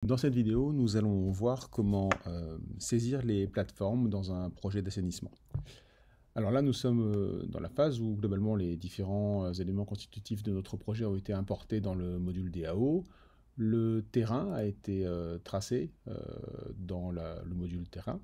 Dans cette vidéo, nous allons voir comment saisir les plateformes dans un projet d'assainissement. Alors là, nous sommes dans la phase où globalement les différents éléments constitutifs de notre projet ont été importés dans le module DAO. Le terrain a été tracé dans le module terrain.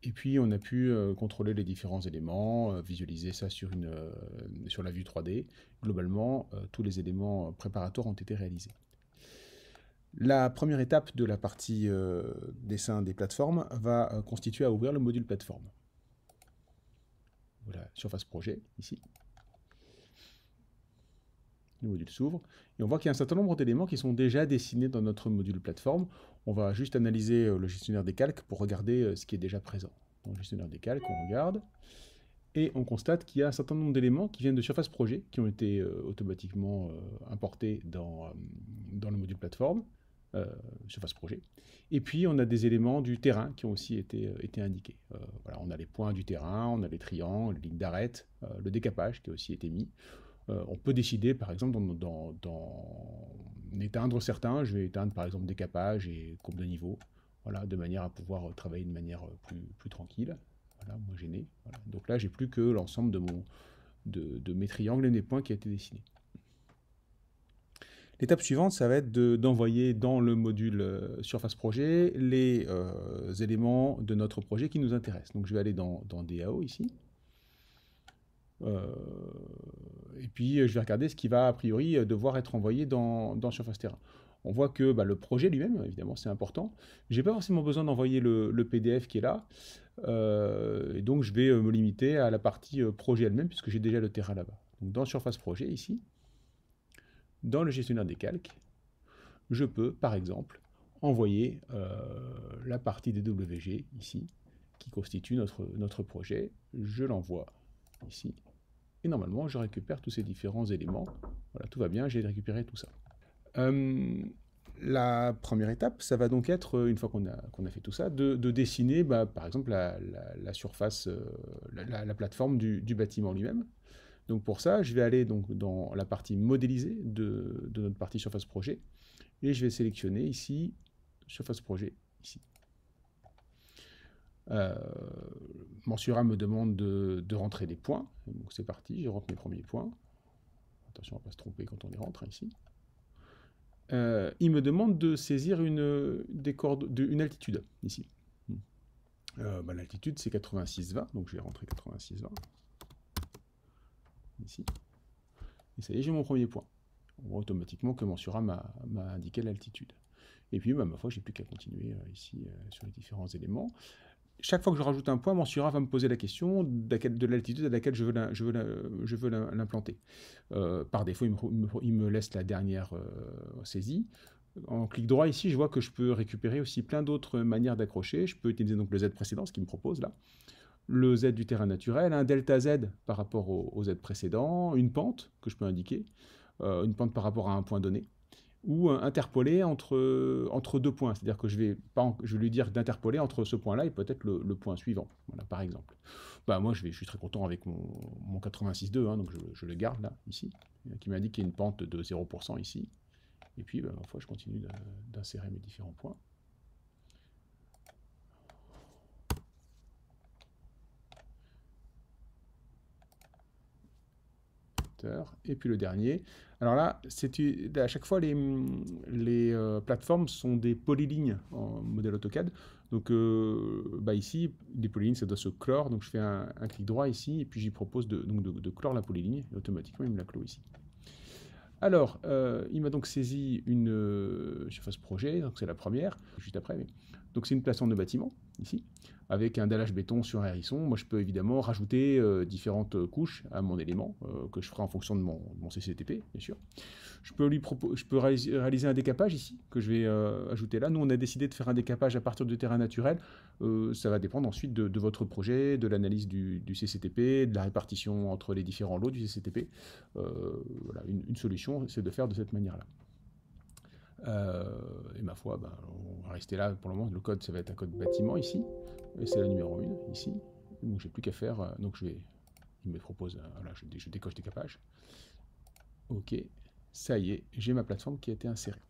Et puis on a pu contrôler les différents éléments, visualiser ça sur la vue 3D. Globalement, tous les éléments préparatoires ont été réalisés. La première étape de la partie dessin des plateformes va constituer à ouvrir le module plateforme. Voilà, surface projet, ici. Le module s'ouvre, et on voit qu'il y a un certain nombre d'éléments qui sont déjà dessinés dans notre module plateforme. On va juste analyser le gestionnaire des calques pour regarder ce qui est déjà présent. Dans le gestionnaire des calques, on regarde, et on constate qu'il y a un certain nombre d'éléments qui viennent de surface projet, qui ont été automatiquement importés dans le module plateforme. Surface projet. Et puis on a des éléments du terrain qui ont aussi été indiqués. Voilà, on a les points du terrain, on a les triangles, les lignes d'arête, le décapage qui a aussi été mis. On peut décider par exemple d'en éteindre certains. Je vais éteindre par exemple décapage et courbe de niveau, voilà, de manière à pouvoir travailler de manière plus tranquille, voilà, moins gêné. Voilà. Donc là j'ai plus que l'ensemble de mes triangles et mes points qui a été dessiné. L'étape suivante, ça va être d'envoyer dans le module Surface Projet les éléments de notre projet qui nous intéressent. Donc je vais aller dans DAO ici. Et puis je vais regarder ce qui va a priori devoir être envoyé dans Surface Terrain. On voit que le projet lui-même, évidemment, c'est important. Je n'ai pas forcément besoin d'envoyer le PDF qui est là. Et donc je vais me limiter à la partie projet elle-même, puisque j'ai déjà le terrain là-bas. Donc dans Surface Projet, ici, dans le gestionnaire des calques, je peux, par exemple, envoyer la partie des WG, ici, qui constitue notre projet. Je l'envoie ici. Et normalement, je récupère tous ces différents éléments. Voilà, tout va bien, j'ai récupéré tout ça. La première étape, ça va donc être, une fois qu'on a fait tout ça, de dessiner, par exemple, la surface, la plateforme du bâtiment lui-même. Donc pour ça, je vais aller donc dans la partie modélisée de notre partie surface projet. Et je vais sélectionner ici, surface projet, ici. Mensura me demande de rentrer des points. Donc c'est parti, je rentre mes premiers points. Attention à ne pas se tromper quand on les rentre ici. Il me demande de saisir une altitude, ici. L'altitude, c'est 86,20, donc je vais rentrer 86,20. Ici. Et ça y est, j'ai mon premier point. On voit automatiquement que Mensura m'a indiqué l'altitude. Et puis, ma foi, j'ai plus qu'à continuer ici sur les différents éléments. Chaque fois que je rajoute un point, Mensura va me poser la question de l'altitude à laquelle je veux l'implanter. Par défaut, il me laisse la dernière saisie. En clic droit ici, je vois que je peux récupérer aussi plein d'autres manières d'accrocher. Je peux utiliser donc le Z précédent, ce qu'il me propose là. Le Z du terrain naturel, un delta Z par rapport au Z précédent, une pente que je peux indiquer, une pente par rapport à un point donné, ou interpoler entre deux points. C'est-à-dire que je vais lui dire d'interpoler entre ce point-là et peut-être le point suivant, voilà, par exemple. Moi, je suis très content avec mon 86.2, hein, donc je le garde là, ici, qui m'indique qu'il y a une pente de 0% ici. Et puis, ma foi, je continue d'insérer mes différents points. Et puis le dernier. Alors là, à chaque fois, les plateformes sont des polylignes en modèle AutoCAD. Donc ici, les polylignes, ça doit se clore. Donc je fais un clic droit ici, et puis j'y propose de clore la polyligne. Et automatiquement, il me la clôt ici. Alors, il m'a donc saisi une surface projet, donc c'est la première, juste après. Donc c'est une plateforme de bâtiment, ici, avec un dallage béton sur un hérisson. Moi, je peux évidemment rajouter différentes couches à mon élément, que je ferai en fonction de mon CCTP, bien sûr. Je peux réaliser un décapage ici, que je vais ajouter là. Nous, on a décidé de faire un décapage à partir de terrain naturel. Ça va dépendre ensuite de votre projet, de l'analyse du CCTP, de la répartition entre les différents lots du CCTP. Voilà, une solution, c'est de faire de cette manière-là. Et ma foi, on va rester là pour le moment. Le code, ça va être un code bâtiment ici. Et c'est la numéro 1 ici. Donc j'ai plus qu'à faire. Donc il me propose, voilà, je décoche décapage. Ok, ça y est, j'ai ma plateforme qui a été insérée.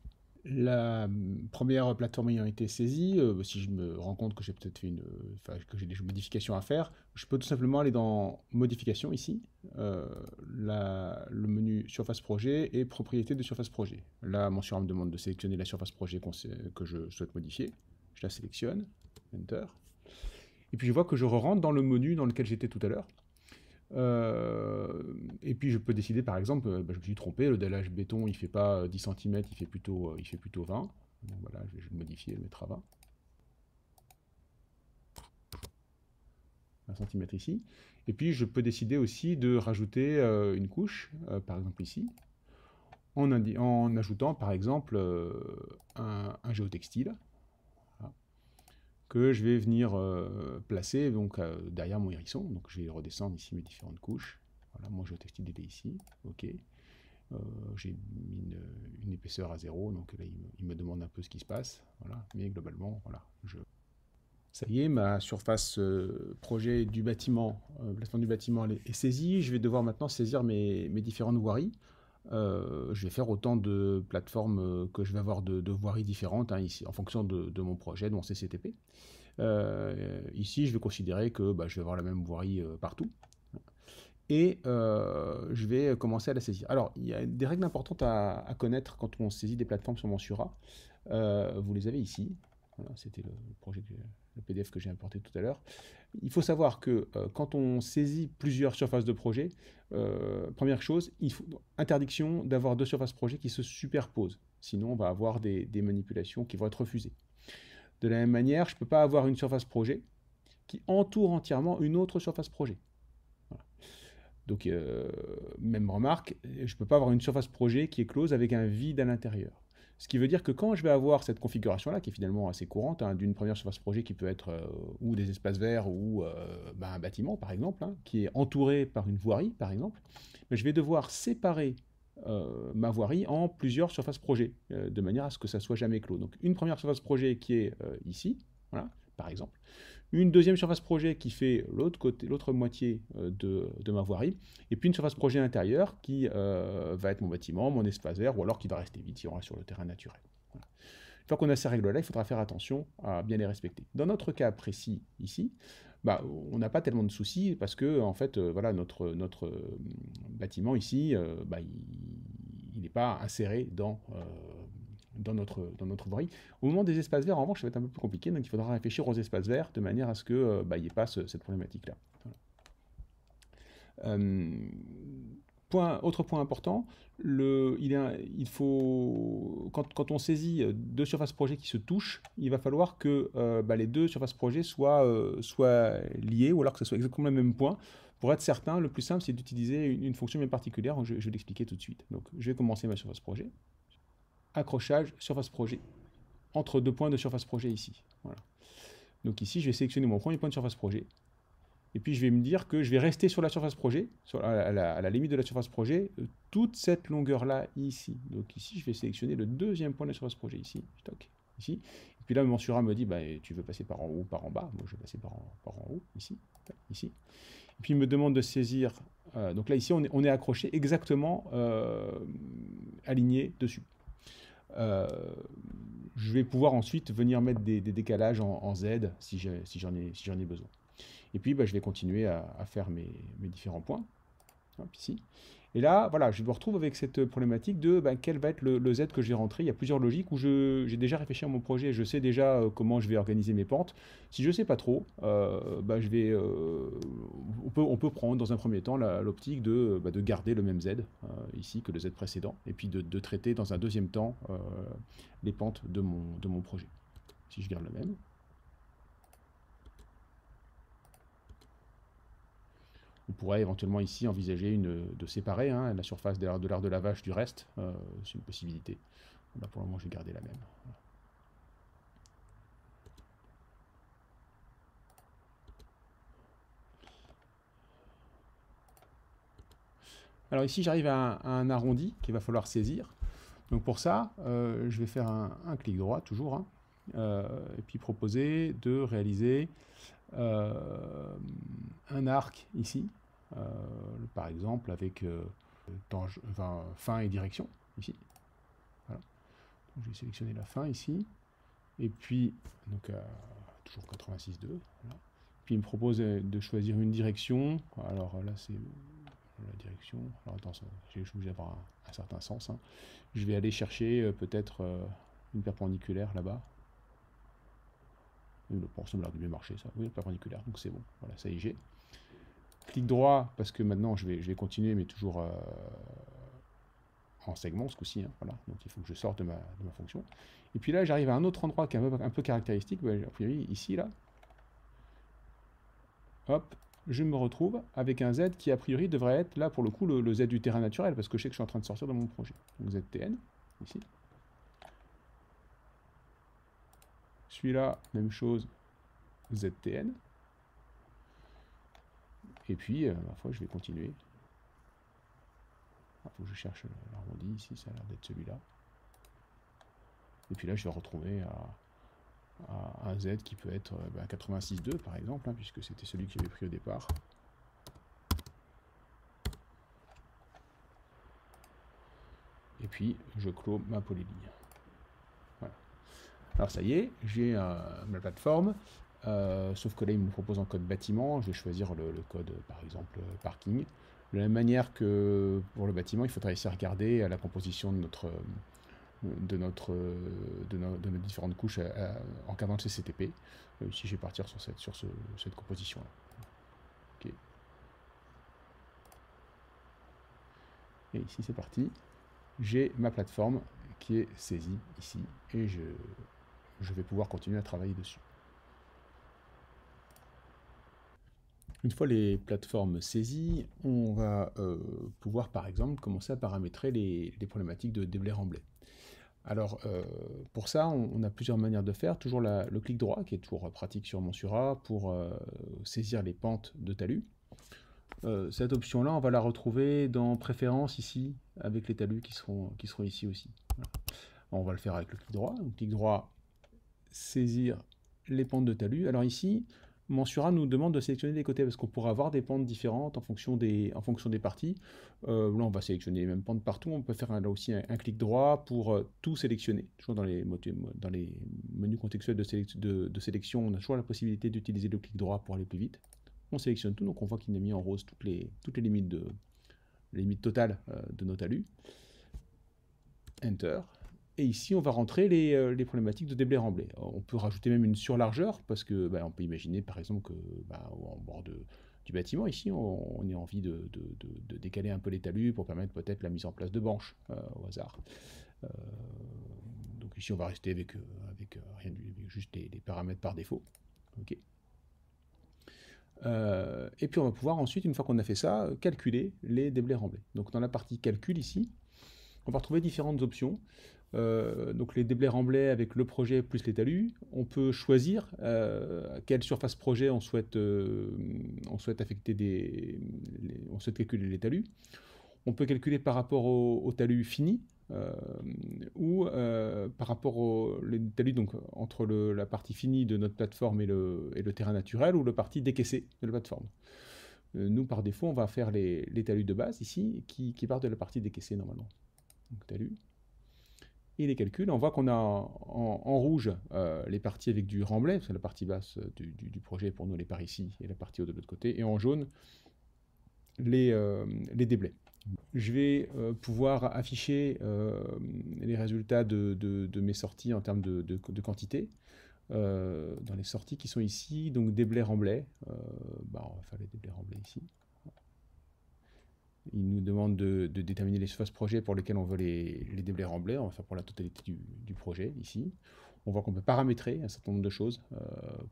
La première plateforme ayant été saisie, si je me rends compte que j'ai peut-être fait enfin, que j'ai des modifications à faire, je peux tout simplement aller dans Modifications ici, euh, le menu Surface Projet et Propriétés de Surface Projet. Là, mon Sur me demande de sélectionner la surface projet que je souhaite modifier. Je la sélectionne, Enter. Et puis je vois que je rentre dans le menu dans lequel j'étais tout à l'heure. Et puis je peux décider par exemple, je me suis trompé, le dallage béton il fait pas 10 cm, il fait plutôt 20. Donc voilà, je vais le modifier, le mettre à 20 cm ici. Et puis je peux décider aussi de rajouter une couche, par exemple ici, en ajoutant par exemple un géotextile, voilà, que je vais venir placer donc, derrière mon hérisson. Donc je vais redescendre ici mes différentes couches. Voilà, mon géotextile était ici, ok. J'ai mis une épaisseur à 0, donc là il me demande un peu ce qui se passe, voilà. Mais globalement, voilà, ça y est, ma surface projet du bâtiment, plateforme du bâtiment est saisie. Je vais devoir maintenant saisir mes différentes voiries. Je vais faire autant de plateformes que je vais avoir de voiries différentes, hein, ici, en fonction de mon projet, de mon CCTP. Ici, je vais considérer que je vais avoir la même voirie partout. Et je vais commencer à la saisir. Alors, il y a des règles importantes à connaître quand on saisit des plateformes sur Monsura. Vous les avez ici. Voilà, c'était le PDF que j'ai importé tout à l'heure. Il faut savoir que quand on saisit plusieurs surfaces de projet, première chose, interdiction d'avoir deux surfaces projet qui se superposent. Sinon, on va avoir des manipulations qui vont être refusées. De la même manière, je ne peux pas avoir une surface projet qui entoure entièrement une autre surface projet. Voilà. Donc, même remarque, je ne peux pas avoir une surface projet qui est close avec un vide à l'intérieur. Ce qui veut dire que quand je vais avoir cette configuration-là, qui est finalement assez courante, hein, d'une première surface projet qui peut être ou des espaces verts ou un bâtiment, par exemple, hein, qui est entouré par une voirie, par exemple, mais je vais devoir séparer ma voirie en plusieurs surfaces projets, de manière à ce que ça soit jamais clos. Donc une première surface projet qui est ici, voilà, par exemple, une deuxième surface projet qui fait l'autre moitié de ma voirie, et puis une surface projet intérieure qui va être mon bâtiment, mon espace vert, ou alors qui va rester vide si on reste sur le terrain naturel. Voilà. Une fois qu'on a ces règles-là, il faudra faire attention à bien les respecter. Dans notre cas précis ici, on n'a pas tellement de soucis parce que en fait, voilà, notre bâtiment ici, il n'est pas inséré dans notre voirie. Au moment des espaces verts, en revanche, ça va être un peu plus compliqué, donc il faudra réfléchir aux espaces verts de manière à ce qu'il n'y ait pas cette problématique-là. Voilà. Autre point important, il faut, quand on saisit deux surfaces projets qui se touchent, il va falloir que les deux surfaces projets soient liées, ou alors que ce soit exactement le même point. Pour être certain, le plus simple, c'est d'utiliser une fonction bien particulière, je vais l'expliquer tout de suite. Donc, je vais commencer ma surface projet. Accrochage, surface projet. Entre deux points de surface projet ici. Voilà. Donc ici, je vais sélectionner mon premier point de surface projet. Et puis, je vais me dire que je vais rester sur la surface projet, à la limite de la surface projet, toute cette longueur-là ici. Donc ici, je vais sélectionner le deuxième point de surface projet ici. Stock, ici. Et puis là, mon Monsura me dit, tu veux passer par en haut ou par en bas. Moi, je vais passer par en haut, ici. Ici. Et puis, il me demande de saisir. Donc là, ici, on est accroché exactement aligné dessus. Je vais pouvoir ensuite venir mettre des décalages en Z si j'en ai besoin. Et puis je vais continuer à faire mes différents points. Hop, ici. Et là, voilà, je me retrouve avec cette problématique de quel va être le Z que je vais rentrer. Il y a plusieurs logiques où j'ai déjà réfléchi à mon projet, je sais déjà comment je vais organiser mes pentes. Si je ne sais pas trop, on peut prendre dans un premier temps l'optique de garder le même Z ici que le Z précédent, et puis de traiter dans un deuxième temps les pentes de mon projet. Si je garde le même. On pourrait éventuellement ici envisager de séparer la surface de l'air de lavage du reste. C'est une possibilité. Là, pour le moment, je vais garder la même. Alors ici, j'arrive à un arrondi qu'il va falloir saisir. Donc pour ça, je vais faire un clic droit, toujours, hein, et puis proposer de réaliser un arc ici, par exemple avec fin et direction, ici. Voilà. Je vais sélectionner la fin ici. Et puis, donc toujours 86.2. Voilà. Puis il me propose de choisir une direction. Alors là, c'est la direction. Alors attends, je suis obligé d'avoir un certain sens. Hein. Je vais aller chercher peut-être une perpendiculaire là-bas. Bon, ça m'a l'air de bien marcher, ça. Oui, perpendiculaire, donc c'est bon. Voilà, ça y est, j'ai. Clic droit, parce que maintenant, je vais continuer, mais toujours en segment, ce coup-ci. Hein, voilà. Donc, il faut que je sorte de ma fonction. Et puis là, j'arrive à un autre endroit qui est un peu caractéristique. A priori, ici, là. Hop, je me retrouve avec un Z qui, a priori, devrait être, là, pour le coup, le Z du terrain naturel, parce que je sais que je suis en train de sortir de mon projet. Donc, ZTN, ici. Celui-là, même chose, ZTN. Et puis, ma foi, je vais continuer. Il faut que je cherche l'arrondi ici, ça a l'air d'être celui-là. Et puis là, je vais retrouver à un Z qui peut être 86.2 par exemple, hein, puisque c'était celui que j'avais pris au départ. Et puis, je clôt ma polyligne. Voilà. Alors ça y est, j'ai ma plateforme, sauf que là, il me propose en code bâtiment. Je vais choisir le code, par exemple, parking. De la même manière que pour le bâtiment, il faudra essayer de regarder à la composition de nos différentes couches en regardant le CCTP. Ici, je vais partir sur cette composition-là. Okay. Et ici, c'est parti. J'ai ma plateforme qui est saisie ici et je vais pouvoir continuer à travailler dessus. Une fois les plateformes saisies, on va pouvoir par exemple commencer à paramétrer les problématiques de déblai-remblai. Alors pour ça, on a plusieurs manières de faire. Toujours le clic droit qui est toujours pratique sur Monsura pour saisir les pentes de talus. Cette option-là, on va la retrouver dans Préférences ici, avec les talus qui seront ici aussi. Voilà. On va le faire avec le clic droit. Donc, clic droit, saisir les pentes de talus. Alors ici, Monsura nous demande de sélectionner les côtés parce qu'on pourra avoir des pentes différentes en fonction des parties. Là, on va sélectionner les mêmes pentes partout. On peut faire là aussi un clic droit pour tout sélectionner. Toujours dans les menus contextuels de sélection, on a toujours la possibilité d'utiliser le clic droit pour aller plus vite. On sélectionne tout, donc on voit qu'il a mis en rose toutes les limites, les limites totales de nos talus. Enter. Et ici, on va rentrer les problématiques de déblai-remblai. On peut rajouter même une surlargeur, parce que on peut imaginer par exemple que en bord du bâtiment, ici, on a envie de décaler un peu les talus pour permettre peut-être la mise en place de banches au hasard. Donc ici, on va rester avec rien, juste les paramètres par défaut. Okay. Et puis on va pouvoir ensuite, une fois qu'on a fait ça, calculer les déblais-remblais. Donc dans la partie calcul ici, on va retrouver différentes options. Donc les déblais-remblais avec le projet plus les talus. On peut choisir quelle surface projet on souhaite affecter on souhaite calculer les talus. On peut calculer par rapport au talus fini ou par rapport aux talus donc, entre la partie finie de notre plateforme et le terrain naturel ou la partie décaissée de la plateforme. Nous, par défaut, on va faire les talus de base ici qui partent de la partie décaissée normalement. Donc talus. Et les calculs, on voit qu'on a en rouge les parties avec du remblai, c'est la partie basse du projet pour nous, les par ici, et la partie de l'autre côté, et en jaune, les déblais. Je vais pouvoir afficher les résultats de mes sorties en termes de quantité. Dans les sorties qui sont ici, donc déblais-remblai, on va faire les déblais-remblai ici. Il nous demande de déterminer les surfaces projet pour lesquelles on veut les déblais-remblai. On va faire pour la totalité du projet ici. On voit qu'on peut paramétrer un certain nombre de choses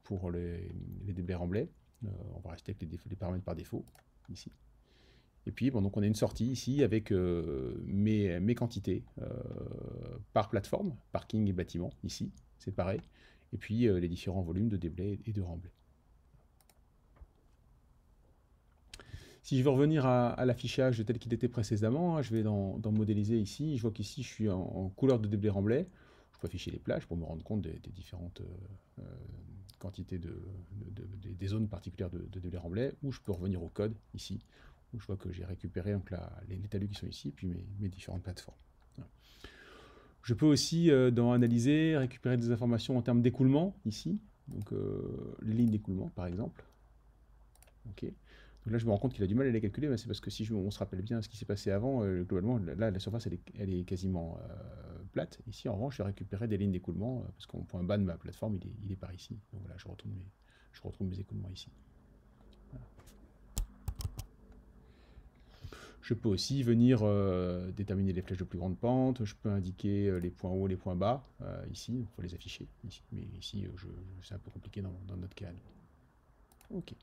pour les déblais-remblai. On va rester avec les paramètres par défaut ici. Et puis, donc on a une sortie ici avec mes quantités par plateforme, parking et bâtiment, ici, c'est pareil. Et puis les différents volumes de déblais et de remblai. Si je veux revenir à l'affichage tel qu'il était précédemment, hein, je vais dans modéliser ici. Je vois qu'ici, je suis en couleur de déblai-remblai. Je peux afficher les plages pour me rendre compte des différentes quantités des zones particulières de déblai-remblai. Ou je peux revenir au code ici, où je vois que j'ai récupéré donc les talus qui sont ici, puis mes différentes plateformes. Je peux aussi, dans analyser, récupérer des informations en termes d'écoulement, ici. Donc, les lignes d'écoulement, par exemple. Ok. Donc là, je me rends compte qu'il a du mal à les calculer, mais c'est parce que si on se rappelle bien ce qui s'est passé avant, globalement, là, la surface, elle est quasiment plate. Ici, en revanche, j'ai récupéré des lignes d'écoulement, parce que mon point bas de ma plateforme, il est par ici. Donc voilà, je retrouve mes écoulements ici. Voilà. Je peux aussi venir déterminer les flèches de plus grande pente, je peux indiquer les points hauts, les points bas, ici, il faut les afficher, ici. Mais ici, c'est un peu compliqué dans notre cas. Ok.